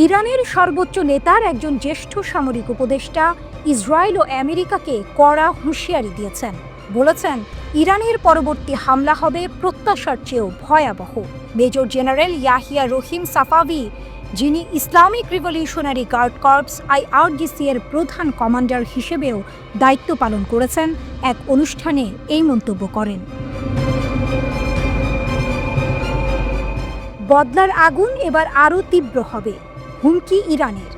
ইরানের সর্বোচ্চ নেতার একজন জ্যেষ্ঠ সামরিক উপদেষ্টা ইসরায়েল ও আমেরিকাকে কড়া হুঁশিয়ারি দিয়েছেন। বলেছেন, ইরানের পরবর্তী হামলা হবে প্রত্যাশার চেয়েও ভয়াবহ। Major General Yahya Rahim Safavi, যিনি Islamic revolutionary guard corps IRGC এর প্রধান কমান্ডার হিসেবেও দায়িত্ব পালন করেছেন, এক অনুষ্ঠানে এই মন্তব্য করেন। বদলার আগুন এবার আরও তীব্র হবে, হুমকি ইরানের।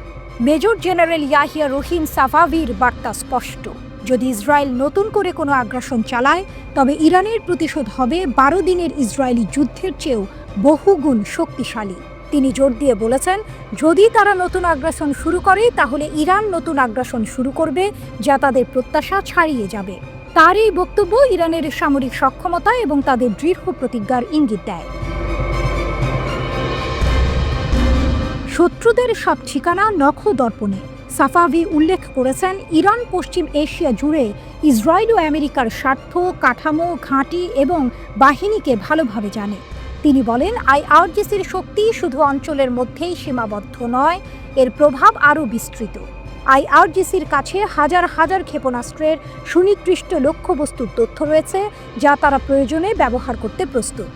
মেজর জেনারেল ইয়াহিয়া রহিম সাফাভির বার্তা স্পষ্ট, যদি ইসরায়েল নতুন করে কোনো আগ্রাসন চালায় তবে ইরানের প্রতিশোধ হবে 12 দিনের ইসরায়েলি যুদ্ধের চেয়েও বহুগুণ শক্তিশালী। তিনি জোর দিয়ে বলেছেন, যদি তারা নতুন আগ্রাসন শুরু করে তাহলে ইরান নতুন আগ্রাসন শুরু করবে, যা তাদের প্রত্যাশা ছাড়িয়ে যাবে। তার এই বক্তব্য ইরানের সামরিক সক্ষমতা এবং তাদের দৃঢ় প্রতিজ্ঞার ইঙ্গিত দেয়। শত্রুদের সব ঠিকানা নখদর্পণে। সাফাভি উল্লেখ করেছেন, ইরান পশ্চিম এশিয়া জুড়ে ইসরায়েল ও আমেরিকার স্বার্থ, কাঠামো, ঘাঁটি এবং বাহিনীকে ভালোভাবে জানে। তিনি বলেন, IRGCর শক্তি শুধু অঞ্চলের মধ্যেই সীমাবদ্ধ নয়, এর প্রভাব আরও বিস্তৃত। IRGCর কাছে হাজার হাজার ক্ষেপণাস্ত্রের সুনির্দিষ্ট লক্ষ্যবস্তুর তথ্য রয়েছে, যা তারা প্রয়োজনে ব্যবহার করতে প্রস্তুত।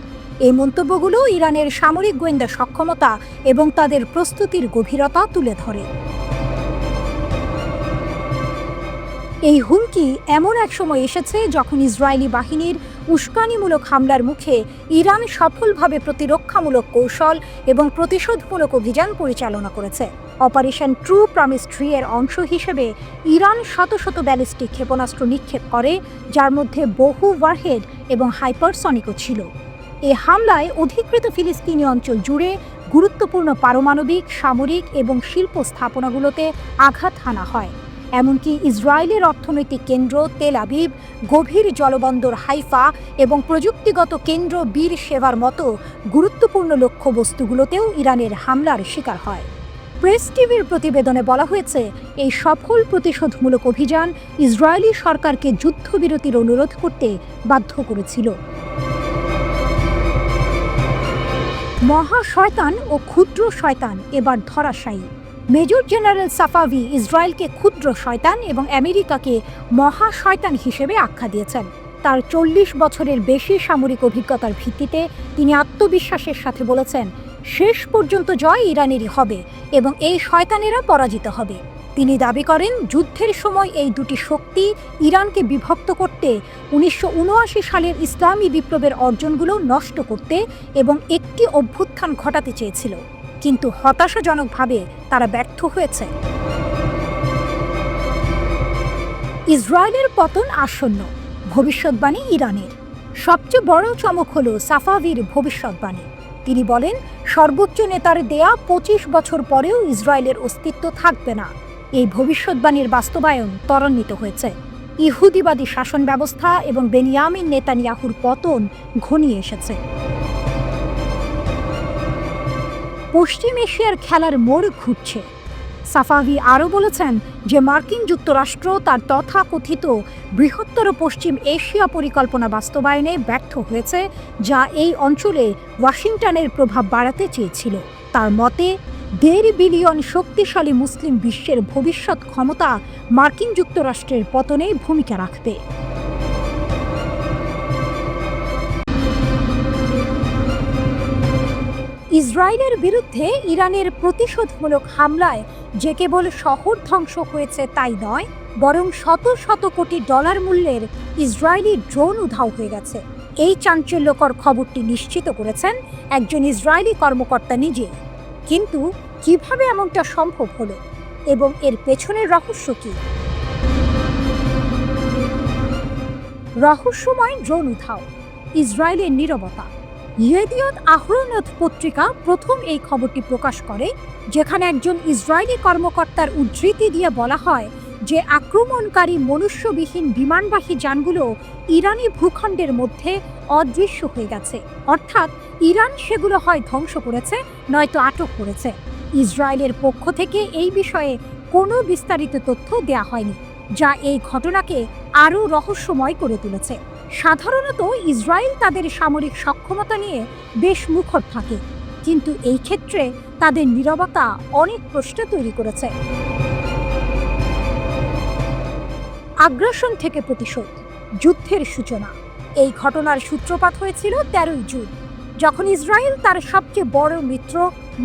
এই মন্তব্যগুলো ইরানের সামরিক গোয়েন্দা সক্ষমতা এবং তাদের প্রস্তুতির গভীরতা তুলে ধরে। এই হুমকি এমন এক সময় এসেছে যখন ইসরায়েলি বাহিনীর উস্কানিমূলক হামলার মুখে ইরান সফলভাবে প্রতিরক্ষামূলক কৌশল এবং প্রতিশোধমূলক অভিযান পরিচালনা করেছে। অপারেশন ট্রু প্রমিস 3 এর অংশ হিসেবে ইরান শত শত ব্যালিস্টিক ক্ষেপণাস্ত্র নিক্ষেপ করে, যার মধ্যে বহু ওয়ারহেড এবং হাইপারসনিকও ছিল। এই হামলায় অধিকৃত ফিলিস্তিনি অঞ্চল জুড়ে গুরুত্বপূর্ণ পারমাণবিক, সামরিক এবং শিল্প স্থাপনাগুলোতে আঘাত হানা হয়। এমনকি ইসরায়েলের অর্থনৈতিক কেন্দ্র তেল আবিব, গভীর জলবন্দর হাইফা এবং প্রযুক্তিগত কেন্দ্র বীর শেভার মতো গুরুত্বপূর্ণ লক্ষ্যবস্তুগুলোতেও ইরানের হামলার শিকার হয়। প্রেস টিভির প্রতিবেদনে বলা হয়েছে, এই সফল প্রতিশোধমূলক অভিযান ইসরায়েলি সরকারকে যুদ্ধবিরতির অনুরোধ করতে বাধ্য করেছিল। মহা শয়তান ও ক্ষুদ্র শয়তান এবার ধরাশায়ী। মেজর জেনারেল সাফাভি ইসরায়েলকে ক্ষুদ্র শয়তান এবং আমেরিকাকে মহা শয়তান হিসেবে আখ্যা দিয়েছেন। তার 40 বছরের বেশি সামরিক অভিজ্ঞতার ভিত্তিতে তিনি আত্মবিশ্বাসের সাথে বলেছেন, শেষ পর্যন্ত জয় ইরানেরই হবে এবং এই শয়তানেরা পরাজিত হবে। তিনি দাবি করেন, যুদ্ধের সময় এই দুটি শক্তি ইরানকে বিভক্ত করতে, 1979 সালের ইসলামী বিপ্লবের অর্জনগুলো নষ্ট করতে এবং একটি অভ্যুত্থান ঘটাতে চেয়েছিল, কিন্তু হতাশাজনকভাবে তারা ব্যর্থ হয়েছে। ইসরায়েলের পতন আসন্ন, ভবিষ্যৎবাণী ইরানের। সবচেয়ে বড় চমক হল সাফাভির ভবিষ্যৎবাণী। তিনি বলেন, সর্বোচ্চ নেতার দেয়া 25 বছর পরেও ইসরায়েলের অস্তিত্ব থাকবে না। এই ভবিষ্যৎবাণীর বাস্তবায়ন ত্বরান্বিত হয়েছে। ইহুদিবাদী শাসন ব্যবস্থা এবং বেনিয়ামিন নেতানিয়াহুর পতন ঘনিয়ে এসেছে। পশ্চিম এশিয়ার খেলার মোড় ঘুরছে। সাফাভি আরও বলেছেন যে মার্কিন যুক্তরাষ্ট্র তার তথাকথিত বৃহত্তর পশ্চিম এশিয়া পরিকল্পনা বাস্তবায়নে ব্যর্থ হয়েছে, যা এই অঞ্চলে ওয়াশিংটনের প্রভাব বাড়াতে চেয়েছিল। তার মতে, 1.5 বিলিয়ন শক্তিশালী মুসলিম বিশ্বের ভবিষ্যৎ ক্ষমতা মার্কিন যুক্তরাষ্ট্রের পতনে ভূমিকা রাখবে। ইসরায়েলের বিরুদ্ধে ইরানের প্রতিশোধমূলক হামলায় যে কেবল শহর ধ্বংস হয়েছে তাই নয়, বরং শত শত কোটি ডলার মূল্যের ইসরায়েলি ড্রোন উধাও হয়ে গেছে। এই চাঞ্চল্যকর খবরটি নিশ্চিত করেছেন একজন ইসরায়েলি কর্মকর্তা নিজে। কিন্তু কিভাবে এমনটা সম্ভব হলো এবং এর পেছনের রহস্য কি? রহস্যময় ড্রোন উধাও, ইসরায়েলের নীরবতা। ইয়েদিয়ত আহরোনথ পত্রিকা প্রথম এই খবরটি প্রকাশ করে, যেখানে একজন ইসরায়েলি কর্মকর্তার উদ্ধৃতি দিয়ে বলা হয় যে আক্রমণকারী মনুষ্যবিহীন বিমানবাহী যানগুলো ইরানি ভূখণ্ডের মধ্যে অদৃশ্য হয়ে গেছে। অর্থাৎ ইরান সেগুলো হয় ধ্বংস করেছে, নয়তো আটক করেছে। ইসরায়েলের পক্ষ থেকে এই বিষয়ে কোনো বিস্তারিত তথ্য দেয়া হয়নি, যা এই ঘটনাকে আরও রহস্যময় করে তুলেছে। সাধারণত ইসরায়েল তাদের সামরিক সক্ষমতা নিয়ে বেশ মুখর থাকে, কিন্তু এই ক্ষেত্রে তাদের নীরবতা অনেক প্রশ্ন তৈরি করেছে। আগ্রাসন থেকে প্রতিশোধ, যুদ্ধের সূচনা। এই ঘটনার সূত্রপাত হয়েছিল 13 জুন, যখন ইসরায়েল তার সবচেয়ে বড় মিত্র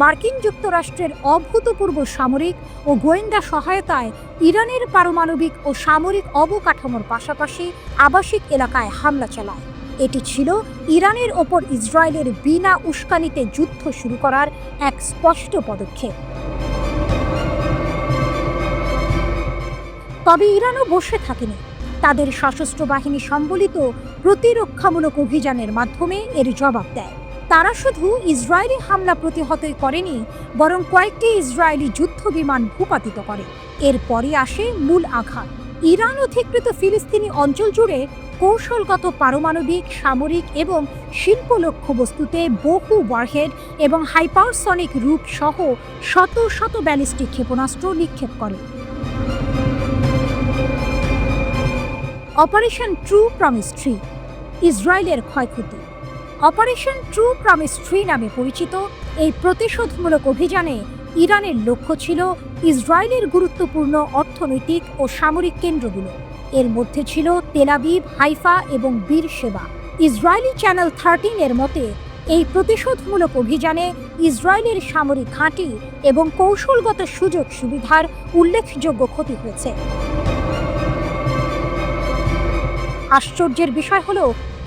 মার্কিন যুক্তরাষ্ট্রের অভূতপূর্ব সামরিক ও গোয়েন্দা সহায়তায় ইরানের পারমাণবিক ও সামরিক অবকাঠামোর পাশাপাশি আবাসিক এলাকায় হামলা চালায়। এটি ছিল ইরানের ওপর ইসরায়েলের বিনা উস্কানিতে যুদ্ধ শুরু করার এক স্পষ্ট পদক্ষেপ। তবে ইরানও বসে থাকেনি। তাদের সশস্ত্র বাহিনী সম্বলিত প্রতিরক্ষামূলক অভিযানের মাধ্যমে এর জবাব দেয়। তারা শুধু ইসরায়েলি হামলা প্রতিহতই করেনি, বরং কয়েকটি ইসরায়েলি যুদ্ধ বিমান ভূপাতিত করে। এরপরই আসে মূল আঘাত। ইরান অধিকৃত ফিলিস্তিনি অঞ্চল জুড়ে কৌশলগত পারমাণবিক, সামরিক এবং শিল্প লক্ষ্যবস্তুতে বহু ওয়ারহেড এবং হাইপারসনিক রূপ সহ শত শত ব্যালিস্টিক ক্ষেপণাস্ত্র নিক্ষেপ করে। অপারেশন ট্রু প্রমিস 3, ইসরায়েলের ক্ষয়ক্ষতি। অপারেশন ট্রু প্রমিস 3 নামে পরিচিত এই প্রতিশোধমূলক অভিযানে ইরানের লক্ষ্য ছিল ইসরায়েলের গুরুত্বপূর্ণ অর্থনৈতিক ও সামরিক কেন্দ্রগুলো। এর মধ্যে ছিল তেল আবিব, হাইফা এবং বীরশেবা। ইসরায়েলি চ্যানেল 13 এর মতে এই প্রতিশোধমূলক অভিযানে ইসরায়েলের সামরিক ঘাঁটি এবং কৌশলগত সুযোগ সুবিধার উল্লেখযোগ্য ক্ষতি হয়েছে। আশ্চর্যের বিষয় হলো,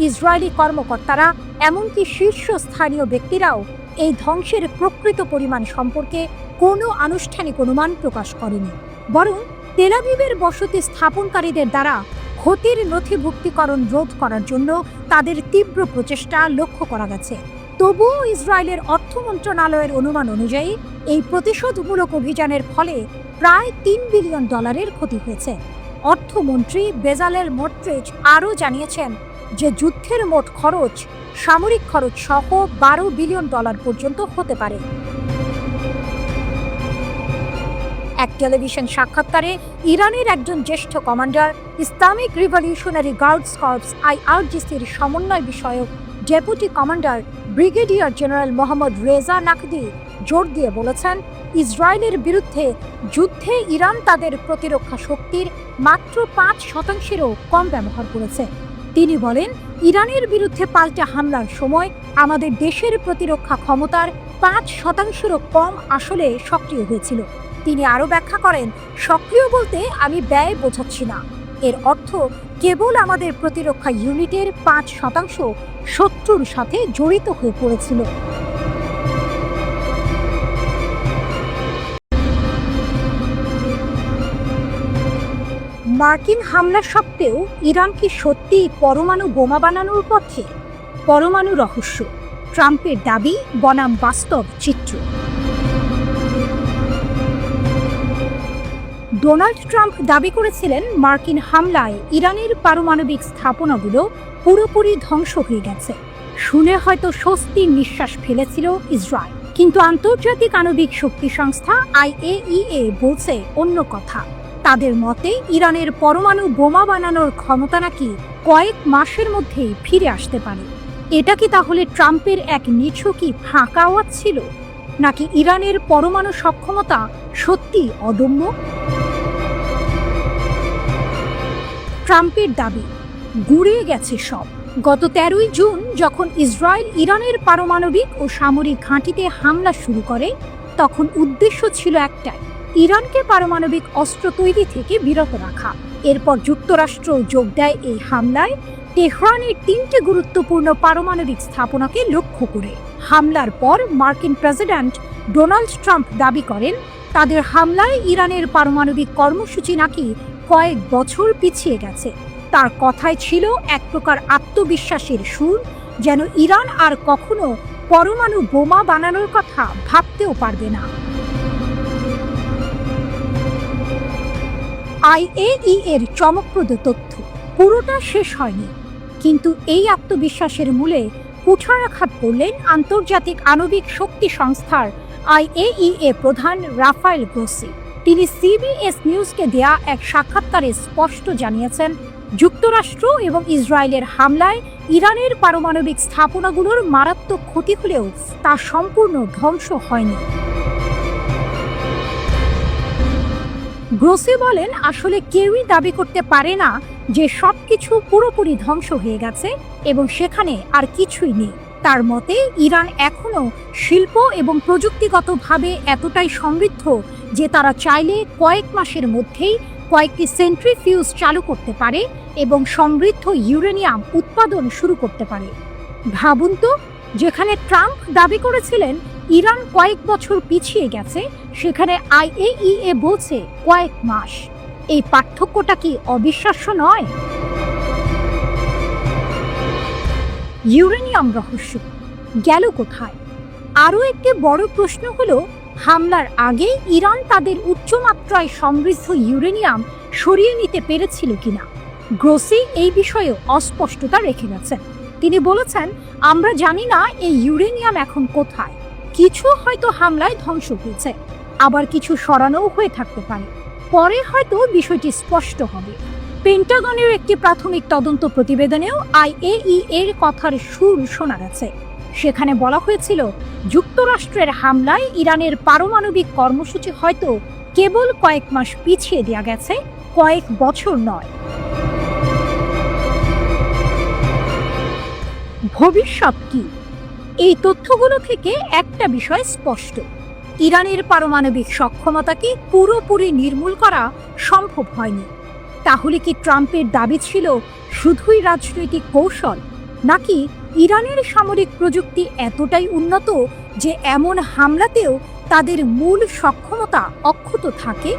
ইসরায়েলি কর্মকর্তারা, এমনকি শীর্ষস্থানীয় ব্যক্তিরাও এই ধ্বংসের প্রকৃত পরিমাণ সম্পর্কে কোনো আনুষ্ঠানিক অনুমান প্রকাশ করেনি। বরং তেল আবিবের বসতি স্থাপনকারীদের দ্বারা ক্ষতির নথিভুক্তিকরণ রোধ করার জন্য তাদের তীব্র প্রচেষ্টা লক্ষ্য করা গেছে। তবুও ইসরায়েলের অর্থ মন্ত্রণালয়ের অনুমান অনুযায়ী এই প্রতিশোধমূলক অভিযানের ফলে প্রায় $3 বিলিয়ন ক্ষতি হয়েছে। অর্থমন্ত্রী বেজালেল স্মোট্রিচ আরও জানিয়েছেন যে যুদ্ধের মোট খরচ সামরিক খরচ সহ $12 বিলিয়ন পর্যন্ত হতে পারে। এক টেলিভিশন সাক্ষাৎকারে ইরানের একজন জ্যেষ্ঠ commander, Islamic revolutionary guards corps IRGCর সমন্বয় বিষয়ক deputy commander brigadier general Mohammad Reza Naqdi জোর দিয়ে বলেছেন, ইসরায়েলের বিরুদ্ধে যুদ্ধে ইরান তাদের প্রতিরক্ষা শক্তির মাত্র 5%-এরও কম ব্যবহার করেছে। তিনি বলেন, ইরানের বিরুদ্ধে পাল্টা হামলার সময় আমাদের দেশের প্রতিরক্ষা ক্ষমতার 5%-এরও কম আসলে সক্রিয় হয়েছিল। তিনি আরও ব্যাখ্যা করেন, সক্রিয় বলতে আমি ব্যয় বোঝাচ্ছি না। এর অর্থ কেবল আমাদের প্রতিরক্ষা ইউনিটের 5% শত্রুর সাথে জড়িত হয়ে পড়েছিল। মার্কিন হামলা সত্ত্বেও ইরান কি সত্যিই পরমাণু বোমা বানানোর পথে? পরমাণু রহস্য, ট্রাম্পের দাবি বনাম বাস্তব চিত্র। ডোনাল্ড ট্রাম্প দাবি করেছিলেন মার্কিন হামলায় ইরানের পারমাণবিক স্থাপনাগুলো পুরোপুরি ধ্বংস হয়ে গেছে। শুনে হয়তো স্বস্তির নিঃশ্বাস ফেলেছিল ইসরায়েল, কিন্তু আন্তর্জাতিক আণবিক শক্তি সংস্থা IAEA বলছে অন্য কথা। তাদের মতে ইরানের পরমাণু বোমা বানানোর ক্ষমতা নাকি কয়েক মাসের মধ্যেই ফিরে আসতে পারে। এটা কি তাহলে ট্রাম্পের এক নিছকই ফাঁকা আওয়াজ ছিল, নাকি ইরানের পরমাণু সক্ষমতা সত্যি অদম্য? ট্রাম্পের দাবি, গুড়িয়ে গেছে সব। গত 13 জুন যখন ইসরায়েল ইরানের পারমাণবিক ও সামরিক ঘাঁটিতে হামলা শুরু করে, তখন উদ্দেশ্য ছিল একটাই, ইরানকে পারমাণবিক অস্ত্র তৈরি থেকে বিরত রাখা। এরপর যুক্তরাষ্ট্র যোগ দেয় এই হামলায়, তেহরানের 3টে গুরুত্বপূর্ণ পারমাণবিক স্থাপনাকে লক্ষ্য করে। হামলার পর মার্কিন প্রেসিডেন্ট ডোনাল্ড ট্রাম্প দাবি করেন, তাদের হামলায় ইরানের পারমাণবিক কর্মসূচি নাকি কয়েক বছর পিছিয়ে গেছে। তার কথায় ছিল এক প্রকার আত্মবিশ্বাসের সুর, যেন ইরান আর কখনো পরমাণু বোমা বানানোর কথা ভাবতেও পারবে না। IAEA এর চমকপ্রদ তথ্য, পুরোটা শেষ হয়নি, কিন্তু এই আত্মবিশ্বাসের মূলে কুঠারাঘাত করলেন আন্তর্জাতিক আণবিক শক্তি সংস্থার IAEA প্রধান রাফায়েল গ্রোসি। তিনি CBS নিউজকে দেয়া এক সাক্ষাৎকারে স্পষ্ট জানিয়েছেন, যুক্তরাষ্ট্র এবং ইসরায়েলের হামলায় ইরানের পারমাণবিক স্থাপনাগুলোর মারাত্মক ক্ষতি হলেও তা সম্পূর্ণ ধ্বংস হয়নি। গ্রোসি বলেন, আসলে কেউই দাবি করতে পারে না যে সবকিছু পুরোপুরি ধ্বংস হয়ে গেছে এবং সেখানে আর কিছুই নেই। তার মতে ইরান এখনো শিল্প এবং প্রযুক্তিগতভাবে এতটাই সমৃদ্ধ যে তারা চাইলে কয়েক মাসের মধ্যেই কয়েকটি সেন্ট্রিফিউজ চালু করতে পারে এবং সমৃদ্ধ ইউরেনিয়াম উৎপাদন শুরু করতে পারে। ভাবুন তো, যেখানে ট্রাম্প দাবি করেছিলেন ইরান কয়েক বছর পিছিয়ে গেছে, সেখানে IAEA বলছে কয়েক মাস। এই পার্থক্যটা কি অবিশ্বাস্য নয়? ইউরেনিয়াম রহস্য গেল কোথায়? আরও একটি বড় প্রশ্ন হলো, হামলার আগে ইরান তাদের উচ্চমাত্রায় সমৃদ্ধ ইউরেনিয়াম সরিয়ে নিতে পেরেছিল কিনা। গ্রোসি এই বিষয়ে অস্পষ্টতা রেখে গেছেন। তিনি বলেছেন, আমরা জানি না এই ইউরেনিয়াম এখন কোথায়। কিছু হয়তো হামলায় ধ্বংস হয়েছে, আবার কিছু সরানোও হয়ে থাকতে পারে। পরে হয়তো বিষয়টি স্পষ্ট হবে। পেন্টাগনের একটি প্রাথমিক তদন্ত প্রতিবেদনেও IAEA এর কথার সুর শোনা গেছে। সেখানে বলা হয়েছিল, যুক্তরাষ্ট্রের হামলায় ইরানের পারমাণবিক কর্মসূচি হয়তো কেবল কয়েক মাস পিছিয়ে দেওয়া গেছে, কয়েক বছর নয়। ভবিষ্যৎ কি? এই তথ্যগুলো থেকে একটা বিষয় স্পষ্ট, ইরানের পারমাণবিক সক্ষমতাকে পুরোপুরি নির্মূল করা সম্ভব হয়নি। তাহলে কি ট্রাম্পের দাবি ছিল শুধুই রাজনৈতিক কৌশল, নাকি ইরানের সামরিক প্রযুক্তি এতটাই উন্নত যে এমন হামলাতেও তাদের মূল সক্ষমতা অক্ষত থাকে?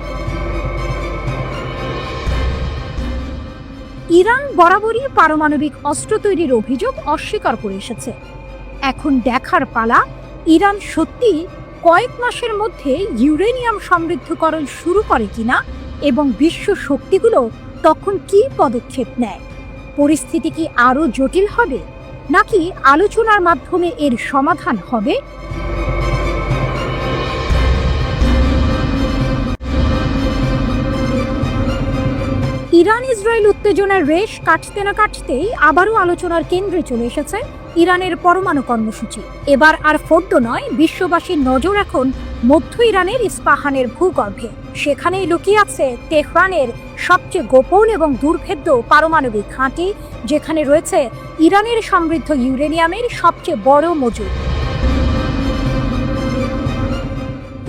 ইরান বরাবরই পারমাণবিক অস্ত্র তৈরির অভিযোগ অস্বীকার করে এসেছে। এখন দেখার পালা, ইরান সত্যি কয়েক মাসের মধ্যে ইউরেনিয়াম সমৃদ্ধকরণ শুরু করে কিনা এবং বিশ্ব শক্তিগুলো তখন কি পদক্ষেপ নেয়। পরিস্থিতি কি আরও জটিল হবে, নাকি আলোচনার মাধ্যমে এর সমাধান হবে? ইরান ইসরায়েল উত্তেজনার রেশ কাটতে না কাটতেই আবারও আলোচনার কেন্দ্রে চলে এসেছে ইরানের পরমাণু কর্মসূচি। এবার আর ফোর্দো নয়, বিশ্ববাসীর নজর এখন মধ্য ইরানের ইস্পাহানের ভূগর্ভে। সেখানেই লুকিয়ে আছে তেহরানের সবচেয়ে গোপন এবং দুর্ভেদ্য পারমাণবিক ঘাঁটি, যেখানে রয়েছে ইরানের সমৃদ্ধ ইউরেনিয়ামের সবচেয়ে বড় মজুদ।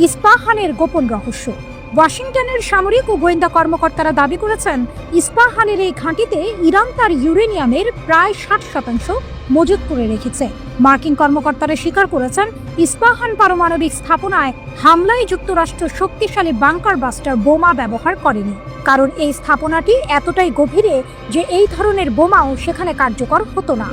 ইস্পাহানের গোপন রহস্য। ওয়াশিংটনের সামরিক ও গোয়েন্দা কর্মকর্তারা দাবি করেছেন, ইস্পাহানের এই ঘাঁটিতে ইরান তার ইউরেনিয়ামের প্রায় 60% মজুত করে রেখেছে। মার্কিন কর্মকর্তারা স্বীকার করেছেন, ইস্পাহান পারমাণবিক স্থাপনায় হামলায় যুক্তরাষ্ট্র শক্তিশালী বাংকার বাস্টার বোমা ব্যবহার করেনি, কারণ এই স্থাপনাটি এতটাই গভীরে যে এই ধরনের বোমাও সেখানে কার্যকর হতো না।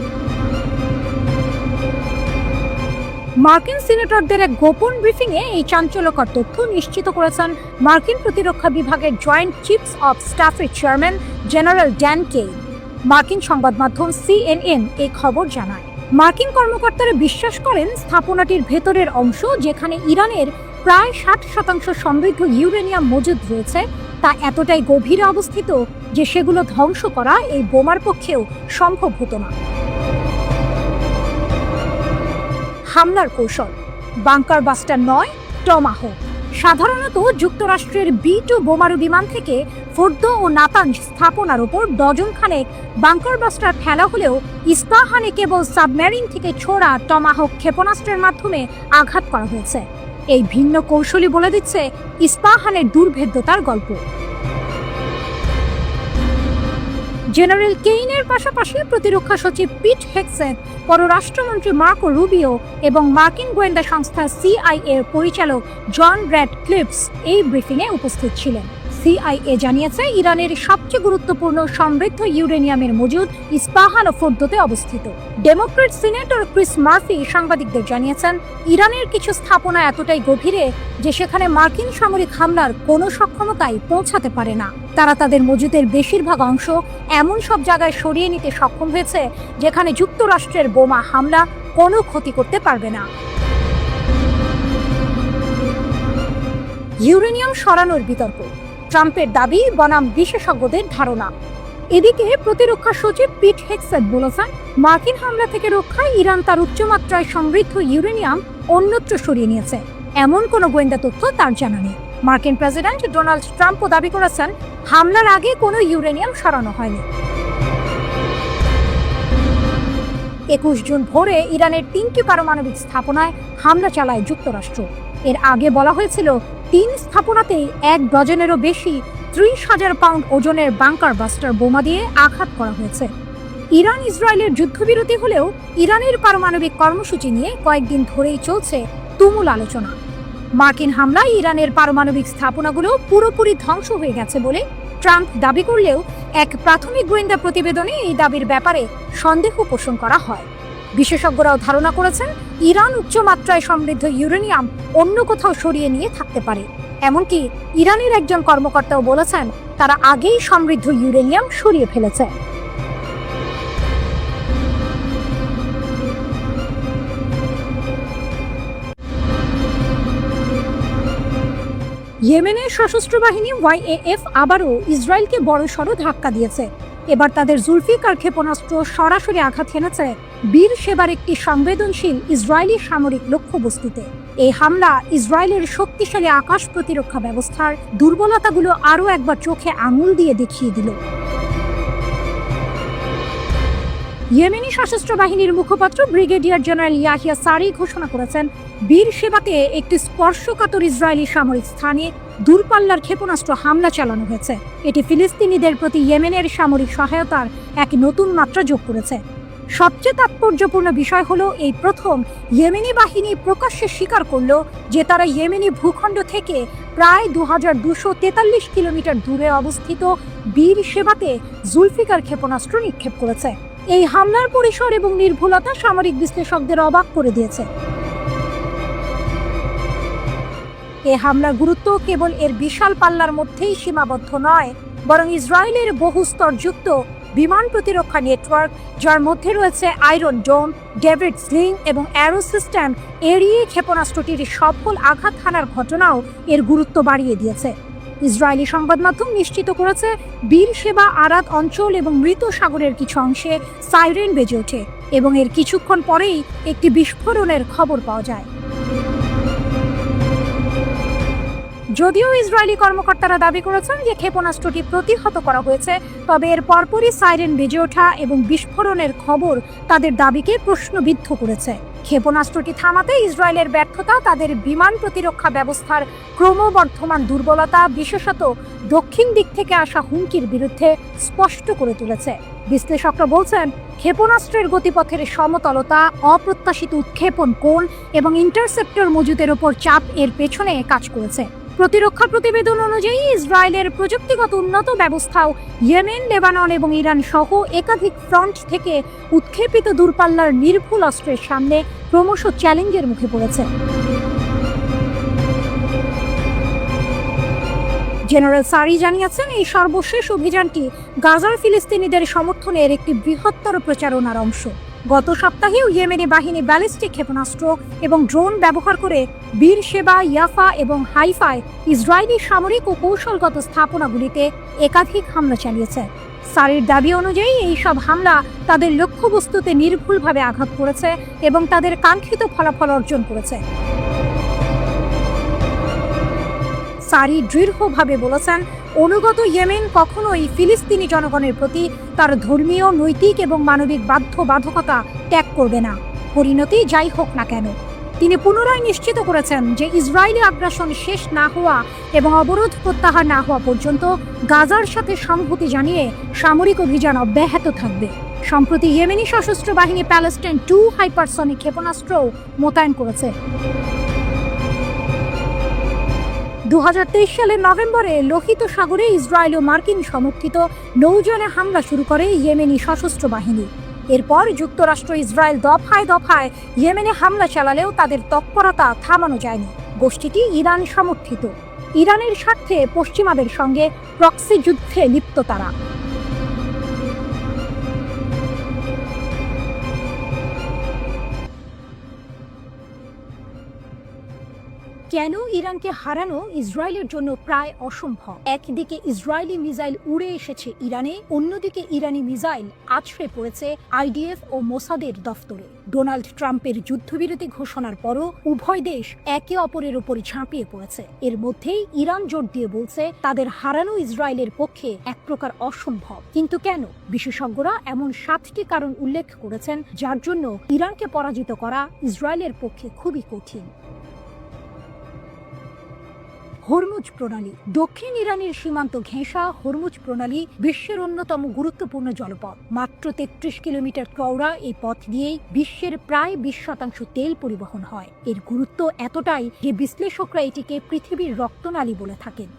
মার্কিন সিনেটরদের এক গোপন ব্রিফিংয়ে এই চাঞ্চল্যকর তথ্য নিশ্চিত করেছেন মার্কিন প্রতিরক্ষা বিভাগের জয়েন্ট চিফস অব স্টাফের চেয়ারম্যান জেনারেল ড্যান কেইন। মার্কিন সংবাদ মাধ্যম CNN এই খবর জানায়। মার্কিন কর্মকর্তারা বিশ্বাস করেন, স্থাপনাটির ভেতরের অংশ, যেখানে ইরানের প্রায় 60% সমৃদ্ধ ইউরেনিয়াম মজুদ রয়েছে, তা এতটাই গভীরে অবস্থিত যে সেগুলো ধ্বংস করা এই বোমার পক্ষেও সম্ভব হতো না। হামলার কৌশল বাংকার বাস্টার নয়, টমাহক। সাধারণত যুক্তরাষ্ট্রের B-2 বোমারু বিমান থেকে ফোর্দো ও নাতাঞ্জ স্থাপনার উপর ডজন খানেক বাংকার বাস্টার ফেলা হলেও ইস্পাহানে কেবল সাবমেরিন থেকে ছোড়া টমাহক ক্ষেপণাস্ত্রের মাধ্যমে আঘাত করা হয়েছে। এই ভিন্ন কৌশলই বলে দিচ্ছে ইস্পাহানের দুর্ভেদ্যতার গল্প। জেনারেল কেইনের পাশাপাশি প্রতিরক্ষা সচিব পিট হেগসেট, পররাষ্ট্রমন্ত্রী মার্কো রুবিও এবং মার্কিন গোয়েন্দা সংস্থা CIA এর পরিচালক জন র্যাডক্লিফস এই ব্রিফিংয়ে উপস্থিত ছিলেন। CIA জানিয়েছে, ইরানের সবচেয়ে গুরুত্বপূর্ণ সমৃদ্ধ ইউরেনিয়ামের মজুদ ইস্পাহান ও ফোর্দোতে অবস্থিত। ডেমোক্রেট সিনেটর ক্রিস মার্ফি সাংবাদিকদের জানিয়েছেন, ইরানের কিছু স্থাপনা এতটাই গভীরে যে সেখানে মার্কিন সামরিক হামলার কোনো সক্ষমতাই পৌঁছাতে পারে না। তারা তাদের মজুদের বেশিরভাগ অংশ এমন সব জায়গায় সরিয়ে নিতে সক্ষম হয়েছে যেখানে যুক্তরাষ্ট্রের বোমা হামলা কোনো ক্ষতি করতে পারবে না। ইউরেনিয়াম সরানোর বিতর্ক, ট্রাম্পের দাবি বনাম বিশেষজ্ঞদের ধারণা। এদিকে প্রতিরক্ষা সচিব পিট হেগসেট বলেছেন, মার্কিন হামলা থেকে রক্ষায় ইরান তার উচ্চমাত্রায় সমৃদ্ধ ইউরেনিয়াম অন্যত্র সরিয়ে নিয়েছে, এমন কোনো গোয়েন্দা তথ্য তার জানা নেই। মার্কিন প্রেসিডেন্ট ডোনাল্ড ট্রাম্পও দাবি করেছেন হামলার আগে কোনো ইউরেনিয়াম সরানো হয়নি। 21 জুন ভোরে ইরানের 3টি পারমাণবিক স্থাপনায় হামলা চালায় যুক্তরাষ্ট্র। এর আগে বলা হয়েছিল 3 স্থাপনাতেই 1 ডজনেরও বেশি 30,000 পাউন্ড ওজনের বাংকার বাস্টার বোমা দিয়ে আঘাত করা হয়েছে। ইরান ইসরায়েলের যুদ্ধবিরতি হলেও ইরানের পারমাণবিক কর্মসূচি নিয়ে কয়েকদিন ধরেই চলছে তুমুল আলোচনা। মার্কিন হামলায় ইরানের পারমাণবিক স্থাপনাগুলো পুরোপুরি ধ্বংস হয়ে গেছে বলে ট্রাম্প দাবি করলেও এক প্রাথমিক গোয়েন্দা প্রতিবেদনে এই দাবির ব্যাপারে সন্দেহ পোষণ করা হয়। বিশেষজ্ঞরাও ধারণা করেছেন ইরান উচ্চমাত্রায় সমৃদ্ধ ইউরেনিয়াম অন্য কোথাও সরিয়ে নিয়ে থাকতে পারে। এমনকি ইরানের একজন কর্মকর্তাও বলেছেন তারা আগেই সমৃদ্ধ ইউরেনিয়াম সরিয়ে ফেলেছে। ইয়েমেনের সশস্ত্র বাহিনী YAF আবারও ইসরায়েলকে বড়সড় ধাক্কা দিয়েছে। এবার তাদের জুলফিকার ক্ষেপণাস্ত্র সরাসরি আঘাত হেনেছে বীর শেবার একটি সংবেদনশীল ইসরায়েলি সামরিক লক্ষ্যবস্তুতে। এই হামলা ইসরায়েলের শক্তিশালী আকাশ প্রতিরক্ষা ব্যবস্থার দুর্বলতাগুলো আরও একবার চোখে আঙুল দিয়ে দেখিয়ে দিল। ইয়েমেনি সশস্ত্র বাহিনীর মুখপাত্র ব্রিগেডিয়ার জেনারেল ইয়াহিয়া সারি ঘোষণা করেছেন বীর শেবাতে একটি স্পর্শকাতর ইসরায়েলি সামরিক স্থানে দূরপাল্লার ক্ষেপণাস্ত্র হামলা চালানো হয়েছে। এটি ফিলিস্তিনিদের প্রতি ইয়েমেনের সামরিক সহায়তার এক নতুন মাত্রা যোগ করেছে। সবচেয়ে তাৎপর্যপূর্ণ বিষয় হলো এই প্রথম ইয়েমেনি বাহিনী প্রকাশ্যে স্বীকার করল যে তারা ইয়েমেনি ভূখণ্ড থেকে প্রায় 2243 কিলোমিটার দূরে অবস্থিত বীর শেবাতে জুলফিকার ক্ষেপণাস্ত্র নিক্ষেপ করেছে। এই হামলার পরিসর এবং নির্ভুলতা সামরিক বিশ্লেষকদের অবাক করে দিয়েছে। এই হামলার গুরুত্ব কেবল এর বিশাল পাল্লার মধ্যেই সীমাবদ্ধ নয়, বরং ইসরায়েলের বহু স্তরযুক্ত বিমান প্রতিরক্ষা নেটওয়ার্ক, যার মধ্যে রয়েছে আয়রন ডোম, ডেভিড স্লিং এবং অ্যারো সিস্টেম, এড়িয়ে ক্ষেপণাস্ত্রটির সফল আঘাত হানার ঘটনাও এর গুরুত্ব বাড়িয়ে দিয়েছে। ইসরায়েলি সংবাদ মাধ্যম নিশ্চিত করেছে বীর শেবা আরাদ অঞ্চল এবং মৃত সাগরের কিছু অংশে সাইরেন বেজে ওঠে এবং এর কিছুক্ষণ পরেই একটি বিস্ফোরণের খবর পাওয়া যায়। যদিও ইসরায়েলি কর্মকর্তারা দাবি করেছেন যে ক্ষেপণাস্ত্রটি প্রতিহত করা হয়েছে, তবে এর পরপরই সাইরেন বেজে ওঠা এবং বিস্ফোরণের খবর তাদের দাবিকে প্রশ্নবিদ্ধ করেছে। ক্ষেপণাস্ত্রটি থামাতে ইসরায়েলের ব্যর্থতা তাদের বিমান প্রতিরক্ষা ব্যবস্থার ক্রমবর্ধমান দুর্বলতা, বিশেষত দক্ষিণ দিক থেকে আসা হুমকির বিরুদ্ধে স্পষ্ট করে তুলেছে। বিশ্লেষকরা বলছেন ক্ষেপণাস্ত্রের গতিপথের সমতলতা, অপ্রত্যাশিত উৎক্ষেপণ কোণ এবং ইন্টারসেপ্টর মজুদের ওপর চাপ এর পেছনে কাজ করেছে। প্রতিরক্ষা প্রতিবেদন অনুযায়ী ইসরায়েলের প্রযুক্তিগত উন্নত ব্যবস্থাও ইয়েমেন, লেবানন এবং ইরান সহ একাধিক ফ্রন্ট থেকে উৎক্ষেপিত দূরপাল্লার নির্ভুল অস্ত্রের সামনে ক্রমশ চ্যালেঞ্জের মুখে পড়েছে। জেনারেল সারি জানিয়েছেন এই সর্বশেষ অভিযানটি গাজার ফিলিস্তিনিদের সমর্থনের একটি বৃহত্তর প্রচারণার অংশ। গত সপ্তাহেও ইয়েমেনি বাহিনী ব্যালিস্টিক ক্ষেপণাস্ত্র এবং ড্রোন ব্যবহার করে বীর শেবা, ইয়াফা এবং হাইফায় ইসরায়েলি সামরিক ও কৌশলগত স্থাপনাগুলিতে একাধিক হামলা চালিয়েছে। সারির দাবি অনুযায়ী এই সব হামলা তাদের লক্ষ্যবস্তুতে নির্ভুলভাবে আঘাত করেছে এবং তাদের কাঙ্ক্ষিত ফলাফল অর্জন করেছে। সারি দৃঢ়ভাবে বলেছেন অনুগত ইয়েমেন কখনোই ফিলিস্তিনি জনগণের প্রতি তার ধর্মীয়, নৈতিক এবং মানবিক বাধ্যবাধকতা ত্যাগ করবে না, পরিণতি যাই হোক না কেন। তিনি পুনরায় নিশ্চিত করেছেন যে ইসরায়েলি আগ্রাসন শেষ না হওয়া এবং অবরোধ প্রত্যাহার না হওয়া পর্যন্ত গাজার সাথে সংহতি জানিয়ে সামরিক অভিযান অব্যাহত থাকবে। সম্প্রতি ইয়েমেনি সশস্ত্র বাহিনী প্যালেস্টাইন 2 হাইপারসনিক ক্ষেপণাস্ত্রও মোতায়েন করেছে। 2023 সালের নভেম্বরে লোহিত সাগরে ইসরায়েল ও মার্কিন সমর্থিত নৌযানে হামলা শুরু করে ইয়েমেনি সশস্ত্র বাহিনী। এরপর যুক্তরাষ্ট্র ইসরায়েল দফায় দফায় ইয়েমেনে হামলা চালালেও তাদের তৎপরতা থামানো যায়নি। গোষ্ঠীটি ইরান সমর্থিত। ইরানের স্বার্থে পশ্চিমাদের সঙ্গে প্রক্সি যুদ্ধে লিপ্ত তারা। কেন ইরানকে হারানো ইসরায়েলের জন্য প্রায় অসম্ভব? একদিকে ইসরায়েলি মিসাইল উড়ে এসেছে ইরানে, অন্যদিকে ইরানি মিসাইল আছড়ে পড়েছে আইডিএফ ও মোসাদের দফতরে। ডোনাল্ড ট্রাম্পের যুদ্ধবিরতি ঘোষণার পরও উভয় দেশ একে অপরের উপর ঝাঁপিয়ে পড়েছে। এর মধ্যেই ইরান জোর দিয়ে বলছে তাদের হারানো ইসরায়েলের পক্ষে এক প্রকার অসম্ভব। কিন্তু কেন? বিশেষজ্ঞরা এমন 7টি কারণ উল্লেখ করেছেন যার জন্য ইরানকে পরাজিত করা ইসরায়েলের পক্ষে খুবই কঠিন। হরমুজ প্রণালী। দক্ষিণ ইরানের সীমান্ত ঘেঁষা হরমুজ প্রণালী বিশ্বের অন্যতম গুরুত্বপূর্ণ জলপথ। মাত্র 33 কিলোমিটার চওড়া এই পথ দিয়েই বিশ্বের প্রায় 20% তেল পরিবহন হয়। এর গুরুত্ব এতটাই যে বিশ্লেষকরা এটিকে পৃথিবীর রক্তনালী বলে থাকেন।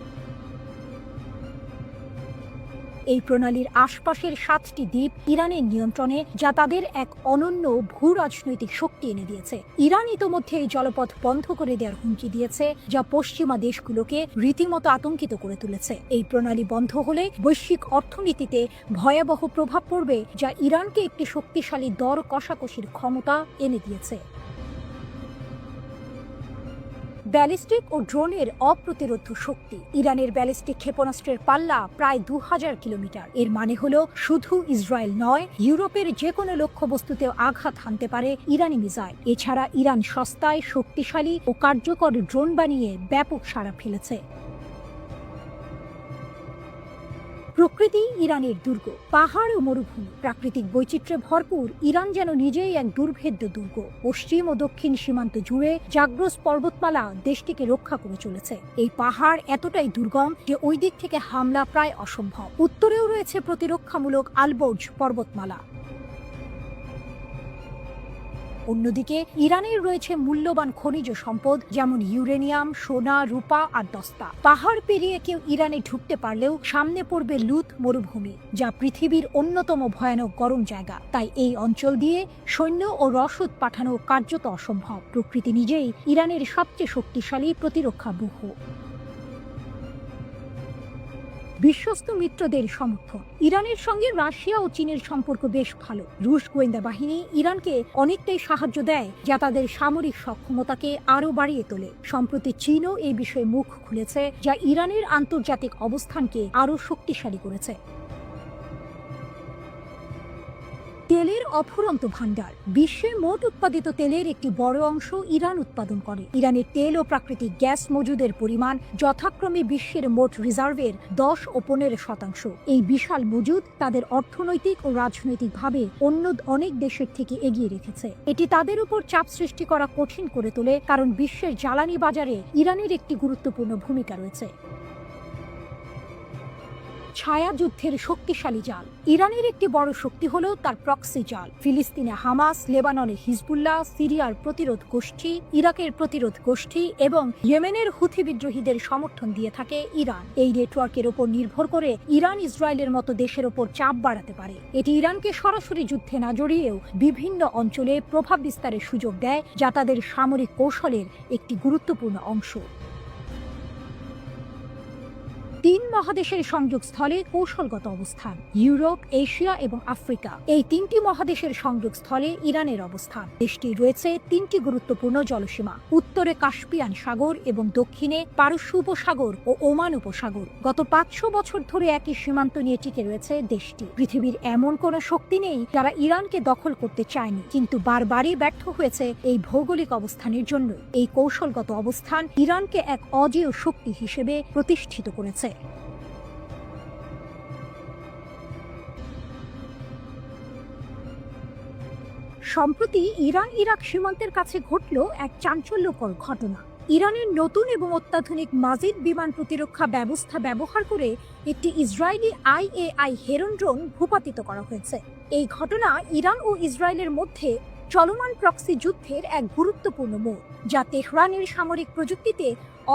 এই প্রণালীর আশপাশের 7টি দ্বীপ ইরানের নিয়ন্ত্রণে, যা তাদের এক অনন্য ভূ রাজনৈতিক শক্তি এনে দিয়েছে। ইরান ইতোমধ্যে এই জলপথ বন্ধ করে দেওয়ার হুমকি দিয়েছে, যা পশ্চিমা দেশগুলোকে রীতিমতো আতঙ্কিত করে তুলেছে। এই প্রণালী বন্ধ হলে বৈশ্বিক অর্থনীতিতে ভয়াবহ প্রভাব পড়বে, যা ইরানকে একটি শক্তিশালী দর কষাকষির ক্ষমতা এনে দিয়েছে। ব্যালিস্টিক ও ড্রোনের অপ্রতিরোধ্য শক্তি। ইরানের ব্যালিস্টিক ক্ষেপণাস্ত্রের পাল্লা প্রায় 2000 কিলোমিটার। এর মানে হলো শুধু ইসরায়েল নয়, ইউরোপের যে কোনো লক্ষ্যবস্তুতেও আঘাত হানতে পারে ইরানি মিসাইল। এছাড়া ইরান সস্তায়, শক্তিশালী ও কার্যকর ড্রোন বানিয়ে ব্যাপক সাড়া ফেলেছে। প্রকৃতি ইরানের দুর্গ। পাহাড় ও মরুভূমি, প্রাকৃতিক বৈচিত্র্যে ভরপুর ইরান যেন নিজেই এক দুর্ভেদ্য দুর্গ। পশ্চিম ও দক্ষিণ সীমান্ত জুড়ে জাগ্রস পর্বতমালা দেশটিকে রক্ষা করে চলেছে। এই পাহাড় এতটাই দুর্গম যে ওই দিক থেকে হামলা প্রায় অসম্ভব। উত্তরেও রয়েছে প্রতিরক্ষামূলক আলবর্জ পর্বতমালা। অন্যদিকে ইরানের রয়েছে মূল্যবান খনিজ সম্পদ, যেমন ইউরেনিয়াম, সোনা, রূপা আর দস্তা। পাহাড় পেরিয়ে কেউ ইরানে ঢুকতে পারলেও সামনে পড়বে লুত মরুভূমি, যা পৃথিবীর অন্যতম ভয়ানক গরম জায়গা। তাই এই অঞ্চল দিয়ে সৈন্য ও রসদ পাঠানো কার্যত অসম্ভব। প্রকৃতি নিজেই ইরানের সবচেয়ে শক্তিশালী প্রতিরক্ষা ব্যূহ। বিশ্বস্ত মিত্রদের সমর্থন। ইরানের সঙ্গে রাশিয়া ও চীনের সম্পর্ক বেশ ভালো। রুশ গোয়েন্দা বাহিনী ইরানকে অনেকটাই সাহায্য দেয়, যা তাদের সামরিক সক্ষমতাকে আরও বাড়িয়ে তোলে। সম্প্রতি চীনও এই বিষয়ে মুখ খুলেছে, যা ইরানের আন্তর্জাতিক অবস্থানকে আরও শক্তিশালী করেছে। তেলের অফুরন্ত ভাণ্ডার। বিশ্বে মোট উৎপাদিত তেলের একটি বড় অংশ ইরান উৎপাদন করে। ইরানের তেল ও প্রাকৃতিক গ্যাস মজুদের পরিমাণ যথাক্রমে বিশ্বের মোট রিজার্ভের 10 ও 15%। এই বিশাল মজুদ তাদের অর্থনৈতিক ও রাজনৈতিকভাবে অন্য অনেক দেশের থেকে এগিয়ে রেখেছে। এটি তাদের উপর চাপ সৃষ্টি করা কঠিন করে তোলে, কারণ বিশ্বের জ্বালানি বাজারে ইরানের একটি গুরুত্বপূর্ণ ভূমিকা রয়েছে। ছায়া যুদ্ধের শক্তিশালী জাল। ইরানের একটি বড় শক্তি হলো তার প্রক্সি জাল। ফিলিস্তিনে হামাস, লেবাননে হিজবুল্লাহ, সিরিয়ার প্রতিরোধ গোষ্ঠী, ইরাকের প্রতিরোধ গোষ্ঠী এবং ইয়েমেনের হুথি বিদ্রোহীদের সমর্থন দিয়ে থাকে ইরান। এই নেটওয়ার্কের উপর নির্ভর করে ইরান ইসরায়েলের মতো দেশের উপর চাপ বাড়াতে পারে। এটি ইরানকে সরাসরি যুদ্ধে না জড়িয়েও বিভিন্ন অঞ্চলে প্রভাব বিস্তারের সুযোগ দেয়, যা তাদের সামরিক কৌশলের একটি গুরুত্বপূর্ণ অংশ। 3 মহাদেশের সংযোগস্থলে কৌশলগত অবস্থান। ইউরোপ, এশিয়া এবং আফ্রিকা, এই 3টি মহাদেশের সংযোগস্থলে ইরানের অবস্থান। দেশটির রয়েছে 3টি গুরুত্বপূর্ণ জলসীমা। উত্তরে কাস্পিয়ান সাগর এবং দক্ষিণে পারস্য উপসাগর ও ওমান উপসাগর। গত 500 বছর ধরে একই সীমান্ত নিয়ে টিকে রয়েছে দেশটি। পৃথিবীর এমন কোনো শক্তি নেই যারা ইরানকে দখল করতে চায়নি, কিন্তু বারবারই ব্যর্থ হয়েছে এই ভৌগোলিক অবস্থানের জন্য। এই কৌশলগত অবস্থান ইরানকে এক অজেয় শক্তি হিসেবে প্রতিষ্ঠিত করেছে। সম্প্রতি ইরান ইরাক সীমান্তের কাছে ঘটল এক চাঞ্চল্যকর ঘটনা। ইরানের নতুন এবং অত্যাধুনিক মাজিদ বিমান প্রতিরক্ষা ব্যবস্থা ব্যবহার করে একটি ইসরায়েলি IAI হেরন ড্রোন ভূপাতিত করা হয়েছে। এই ঘটনা ইরান ও ইসরায়েলের মধ্যে চলমান প্রক্সি যুদ্ধের এক গুরুত্বপূর্ণ মোড়, যা তেহরানের সামরিক প্রযুক্তিতে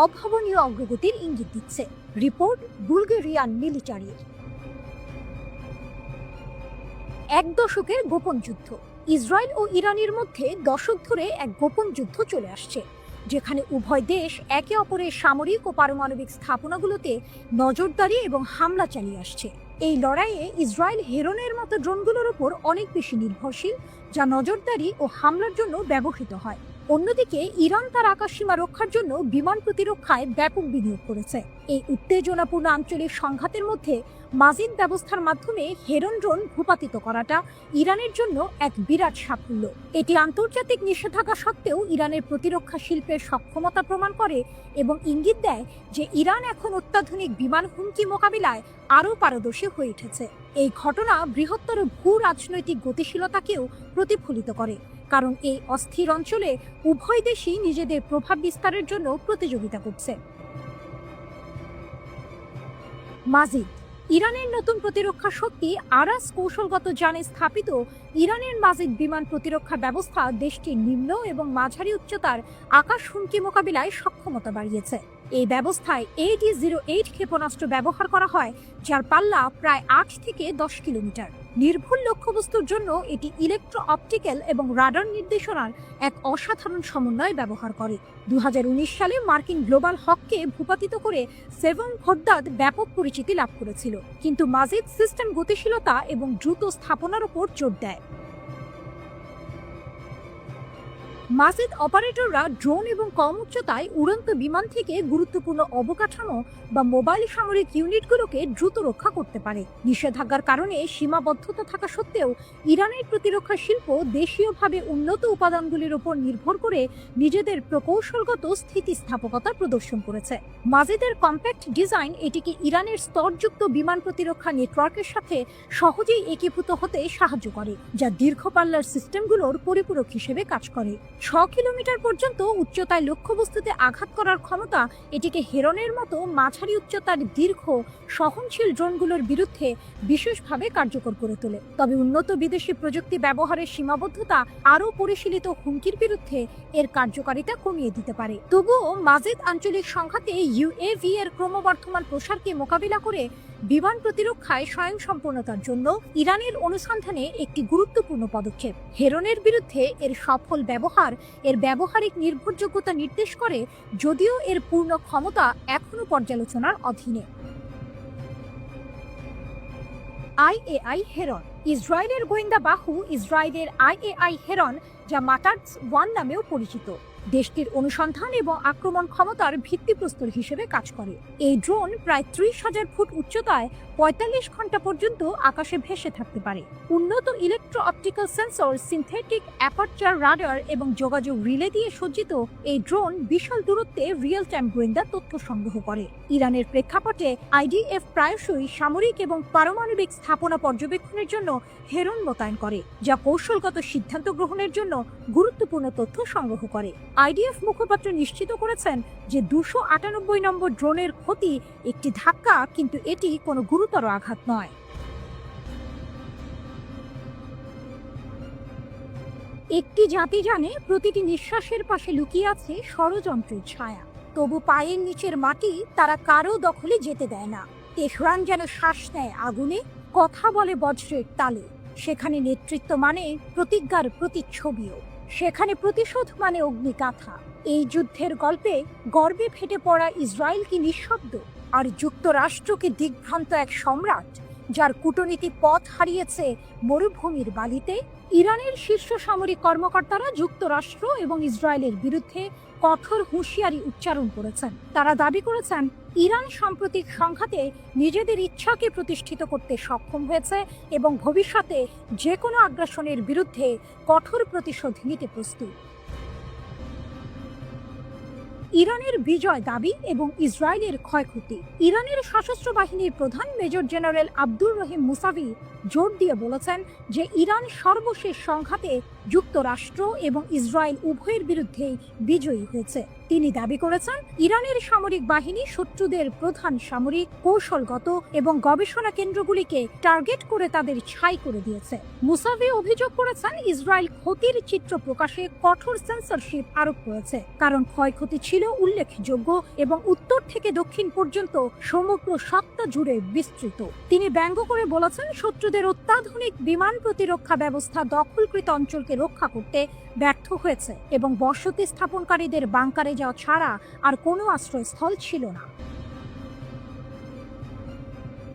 অভাবনীয় অগ্রগতির ইঙ্গিত দিচ্ছে। রিপোর্ট বুলগেরিয়ান মিলিটারির। 1 দশকের গোপন যুদ্ধ। ইসরায়েল ও ইরানের মধ্যে দশক ধরে এক গোপন যুদ্ধ চলে আসছে, যেখানে উভয় দেশ একে অপরের সামরিক ও পারমাণবিক স্থাপনাগুলোতে নজরদারি এবং হামলা চালিয়ে আসছে। এই লড়াইয়ে ইসরায়েল হেরনের মতো ড্রোনগুলোর উপর অনেক বেশি নির্ভরশীল, যা নজরদারি ও হামলার জন্য ব্যবহৃত হয়। অন্যদিকে ইরান তার আকাশসীমা রক্ষার জন্য বিমান প্রতিরক্ষায় ব্যাপক বিনিয়োগ করেছে। এই উত্তেজনাপূর্ণ আঞ্চলিক সংঘাতের মধ্যে মাজিদ ব্যবস্থার মাধ্যমে হেরন ড্রোন ভূপাতিত করাটা ইরানের জন্য এক বিরাট সাফল্য। এটি আন্তর্জাতিক নিষেধাজ্ঞা সত্ত্বেও ইরানের প্রতিরক্ষা শিল্পের সক্ষমতা প্রমাণ করে এবং ইঙ্গিত দেয় যে ইরান এখন অত্যাধুনিক বিমান হুমকি মোকাবিলায় আরও পারদর্শী হয়ে উঠেছে। এই ঘটনা বৃহত্তর ভূ রাজনৈতিক গতিশীলতাকেও প্রতিফলিত করে, কারণ এই অস্থির অঞ্চলে উভয় দেশই নিজেদের প্রভাব বিস্তারের জন্য প্রতিযোগিতা করছে। মাজিদ ইরানের নতুন প্রতিরক্ষা শক্তি আরাস কৌশলগত যানে স্থাপিত ইরানের মাজিদ বিমান প্রতিরক্ষা ব্যবস্থা দেশটির নিম্ন এবং মাঝারি উচ্চতার আকাশ হুমকি মোকাবিলায় সক্ষমতা বাড়িয়েছে। এই ব্যবস্থায় AD-08 ক্ষেপণাস্ত্র ব্যবহার করা হয়, যার পাল্লা প্রায় 8 থেকে 10 কিলোমিটার। নির্ভুল লক্ষ্যবস্তুর জন্য এটি ইলেকট্রো অপটিক্যাল এবং রাডার নির্দেশনার এক অসাধারণ সমন্বয় ব্যবহার করে। 2019 সালে মার্কিন গ্লোবাল হককে ভূপাতিত করে সেভন ঘোড়দাদ ব্যাপক পরিচিতি লাভ করেছিল, কিন্তু মাজিদ সিস্টেম গতিশীলতা এবং দ্রুত স্থাপনার উপর জোর দেয়। মাজিদ অপারেটররা ড্রোন এবং কম উচ্চতায় উড়ন্ত বিমান থেকে গুরুত্বপূর্ণ অবকাঠামো বা মোবাইল সামরিক ইউনিটগুলোকে দ্রুত রক্ষা করতে পারে। নিষেধাজ্ঞার কারণে সীমাবদ্ধতা থাকা সত্ত্বেও ইরানের প্রতিরক্ষা শিল্প দেশীয়ভাবে উন্নত উপাদানগুলির উপর নির্ভর করে নিজেদের প্রকৌশলগত স্থিতিস্থাপকতা প্রদর্শন করেছে। মাজিদের কম্প্যাক্ট ডিজাইন এটিকে ইরানের স্তরযুক্ত বিমান প্রতিরক্ষা নেটওয়ার্কের সাথে সহজেই একীভূত হতে সাহায্য করে, যা দীর্ঘপাল্লার সিস্টেমগুলোর পরিপূরক হিসেবে কাজ করে। 6 কিলোমিটার পর্যন্ত উচ্চতায় লক্ষ্যবস্তুতে আঘাত করার ক্ষমতা এটিকে হেরনের মতো মাঝারি উচ্চতার দীর্ঘ সহনশীল ড্রোনগুলোর বিরুদ্ধে বিশেষভাবে কার্যকর করে তোলে। তবে উন্নত বিদেশি প্রযুক্তি ব্যবহারের সীমাবদ্ধতা আরও পরিশীলিত হুমকির বিরুদ্ধে এর কার্যকারিতা কমিয়ে দিতে পারে। তবুও মাজিদ আঞ্চলিক সংঘাতে UAV এর ক্রমবর্ধমান প্রসারকে মোকাবিলা করে বিমান প্রতিরক্ষায় স্বয়ংসম্পূর্ণতার জন্য ইরানের অনুসন্ধানে একটি গুরুত্বপূর্ণ পদক্ষেপ। হেরনের বিরুদ্ধে এর সফল ব্যবহার এর ব্যবহারিক নির্ভরযোগ্যতা নির্দেশ করে, যদিও এর পূর্ণ ক্ষমতা এখনও পর্যালোচনার অধীনে। IAI হেরন ইসরায়েলের গোয়েন্দা বাহু ইসরায়েলের IAI হেরন, যা মাটার্স 1 নামেও পরিচিত, দেশটির অনুসন্ধান এবং আক্রমণ ক্ষমতার ভিত্তিপ্রস্তর হিসেবে কাজ করে। এই ড্রোন প্রায় 30,000 ফুট উচ্চতায় 45 ঘন্টা পর্যন্ত আকাশে ভেসে থাকতে পারে। উন্নত electro optical sensor, synthetic aperture radar এবং যোগাযোগ রিলে দিয়ে সজ্জিত এই ড্রোন বিশাল দূরত্বে রিয়েল টাইম গোয়েন্দা তথ্য সংগ্রহ করে। ইরানের প্রেক্ষাপটে IDF প্রায়শই সামরিক এবং পারমাণবিক স্থাপনা পর্যবেক্ষণের জন্য হেরন মোতায়েন করে, যা কৌশলগত সিদ্ধান্ত গ্রহণের জন্য গুরুত্বপূর্ণ তথ্য সংগ্রহ করে। IDF মুখপাত্র নিশ্চিত করেছেন যে 298 নম্বর ড্রোনের ক্ষতি একটি ধাক্কা, কিন্তু এটি কোনো গুরুতর আঘাত নয়। একটি জাতি জানে প্রতিটি নিঃশ্বাসের পাশে লুকিয়ে আছে ষড়যন্ত্রের ছায়া, তবু পায়ের নিচের মাটি তারা কারো দখলে যেতে দেয় না। তেহরান যেন শ্বাস নেয় আগুনে, কথা বলে বজ্রের তালে। সেখানে নেতৃত্ব মানে প্রতিজ্ঞার প্রতিচ্ছবিও, সেখানে প্রতিশোধ মানে অগ্নিকাথা। এই যুদ্ধের গল্পে গর্বে ফেটে পড়া ইসরায়েল কি নিঃশব্দ, আর যুক্তরাষ্ট্রকে দিগ্ভ্রান্ত এক সম্রাট যার কূটনীতি পথ হারিয়েছে মরুভূমির বালিতে। ইরানের শীর্ষ সামরিক কর্মকর্তারা যুক্তরাষ্ট্র এবং ইসরায়েলের বিরুদ্ধে কঠোর হুঁশিয়ারি উচ্চারণ করেছেন। তারা দাবি করেছেন ইরান সাম্প্রতিক সংঘাতে নিজেদের ইচ্ছাকে প্রতিষ্ঠিত করতে সক্ষম হয়েছে এবং ভবিষ্যতে যে কোনো আগ্রাসনের বিরুদ্ধে কঠোর প্রতিশোধ নিতে প্রস্তুত। ইরানের বিজয় দাবি এবং ইসরায়েলের ক্ষয়ক্ষতি। ইরানের সশস্ত্র বাহিনীর প্রধান major general Abdur Rahim Musavi জোর দিয়ে বলেছেন যে ইরান সর্বশেষ সংঘাতে যুক্তরাষ্ট্র এবং ইসরায়েল উভয়ের বিরুদ্ধেই বিজয়ী হয়েছে। তিনি দাবি করেছেন ইরানের সামরিক বাহিনী শত্রুদের প্রধান সামরিক, কৌশলগত এবং গবেষণা কেন্দ্রগুলিকে টার্গেট করে তাদের ছাই করে দিয়েছে। মুসাভি অভিযোগ করেছেন ইসরায়েল ক্ষতির চিত্র প্রকাশে কঠোর সেন্সরশিপ আরোপ করেছে, কারণ ক্ষয়ক্ষতি ছিল উল্লেখযোগ্য এবং উত্তর থেকে দক্ষিণ পর্যন্ত সমগ্র সত্তা জুড়ে বিস্তৃত। তিনি ব্যঙ্গ করে বলেছেন শত্রুদের অত্যাধুনিক বিমান প্রতিরক্ষা ব্যবস্থা দখলকৃত অঞ্চলকে রক্ষা করতে ব্যর্থ হয়েছে এবং বসতি স্থাপনকারীদের বাংকারে যাওয়া ছাড়া আর কোনো আশ্রয়স্থল ছিল না।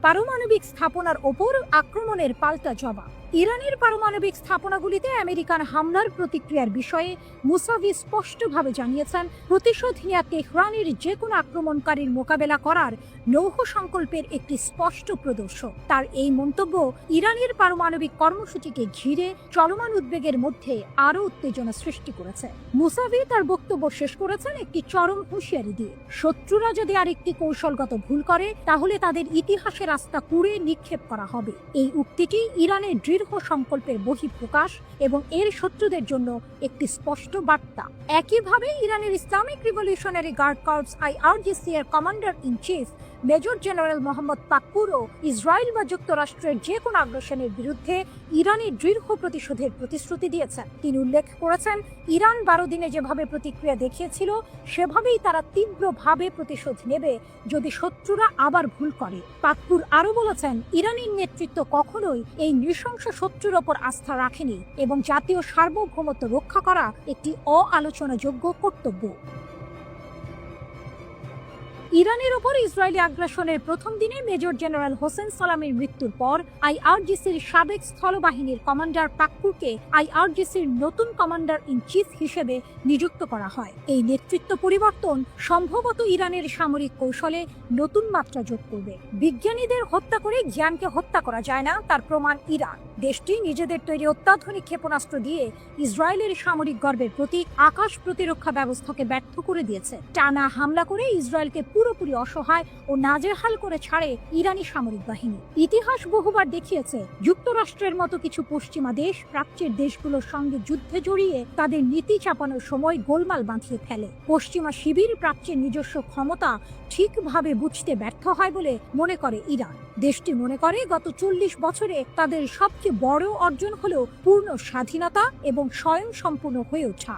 পারমাণবিক স্থাপনার ওপর আক্রমণের পাল্টা জবাব। ইরানের পারমাণবিক স্থাপনাগুলিতে আমেরিকান হামলার প্রতিক্রিয়ার বিষয়ে মুসাভি স্পষ্টভাবে জানিয়েছেন, প্রতিশোধ নেওয়া তেহরানের যে কোনো আক্রমণকারীর মোকাবেলা করার লৌহ সংকল্পের একটি স্পষ্ট প্রদর্শন। তার এই মন্তব্য ইরানের পারমাণবিক কর্মসূচিকে ঘিরে চলমান উদ্বেগের মধ্যে আরও উত্তেজনা সৃষ্টি করেছে। মুসাভি তার বক্তব্য শেষ করেছেন একটি চরম হুঁশিয়ারি দিয়ে। শত্রুরা যদি আরেকটি কৌশলগত ভুল করে তাহলে তাদের ইতিহাসের রাস্তা কুড়ে নিক্ষেপ করা হবে। এই উক্তিটি ইরানের দৃঢ় সংকল্পের বহিঃপ্রকাশ এবং এর শত্রুদের জন্য একটি স্পষ্ট বার্তা। একইভাবে ইরানের Islamic revolutionary guard corps IRGC এর commander in chief major general Mohammad পাকপুরও ইসরায়েল বা যুক্তরাষ্ট্রের যে কোনো আগ্রাসনের বিরুদ্ধে ইরানের দৃঢ় প্রতিশোধের প্রতিশ্রুতি দিয়েছেন। তিনি উল্লেখ করেছেন, ইরান 12 দিনে যেভাবে প্রতিক্রিয়া দেখিয়েছিল সেভাবেই তারা তীব্রভাবে প্রতিশোধ নেবে যদি শত্রুরা আবার ভুল করে। পাকপুর আরও বলেছেন, ইরানের নেতৃত্ব কখনোই এই নৃশংস শত্রুর ওপর আস্থা রাখেনি এবং জাতীয় সার্বভৌমত্ব রক্ষা করা একটি অআলোচনাযোগ্য কর্তব্য। ইরানের ওপর ইসরায়েলি আগ্রাসনের প্রথম দিনে মেজর জেনারেল হোসেন সালামির মৃত্যুর পর IRGCর সাবেক স্থলবাহিনীর কমান্ডার পাকপুরকে IRGCর নতুন কমান্ডার ইন চিফ হিসেবে নিযুক্ত করা হয়। এই নেতৃত্ব পরিবর্তন সম্ভবত ইরানের সামরিক কৌশলে নতুন মাত্রা যোগ করবে। বিজ্ঞানীদের হত্যা করে জ্ঞানকে হত্যা করা যায় না, তার প্রমাণ ইরান। দেশটি নিজেদের তৈরি অত্যাধুনিক ক্ষেপণাস্ত্র দিয়ে ইসরায়েলের সামরিক গর্বের প্রতীক আকাশ প্রতিরক্ষা ব্যবস্থাকে ব্যর্থ করে দিয়েছে। টানা হামলা করে ইসরায়েলকে পুরোপুরি অসহায় ও নাজেহাল করে ছাড়ে ইরানি সামরিক বাহিনী। ইতিহাস বহুবার দেখিয়েছে, যুক্তরাষ্ট্রের মতো কিছু পশ্চিমা দেশ প্রাচ্যের দেশগুলোর সঙ্গে যুদ্ধে জড়িয়ে তাদের নীতি চাপানোর সময় গোলমাল বাঁধিয়ে ফেলে। পশ্চিমা শিবির প্রাচ্যের নিজস্ব ক্ষমতা ঠিকভাবে বুঝতে ব্যর্থ হয় বলে মনে করে ইরান। দেশটি মনে করে গত 40 বছরে তাদের সবচেয়ে বড় অর্জন হলো পূর্ণ স্বাধীনতা এবং স্বয়ংসম্পূর্ণ হয়ে ওঠা।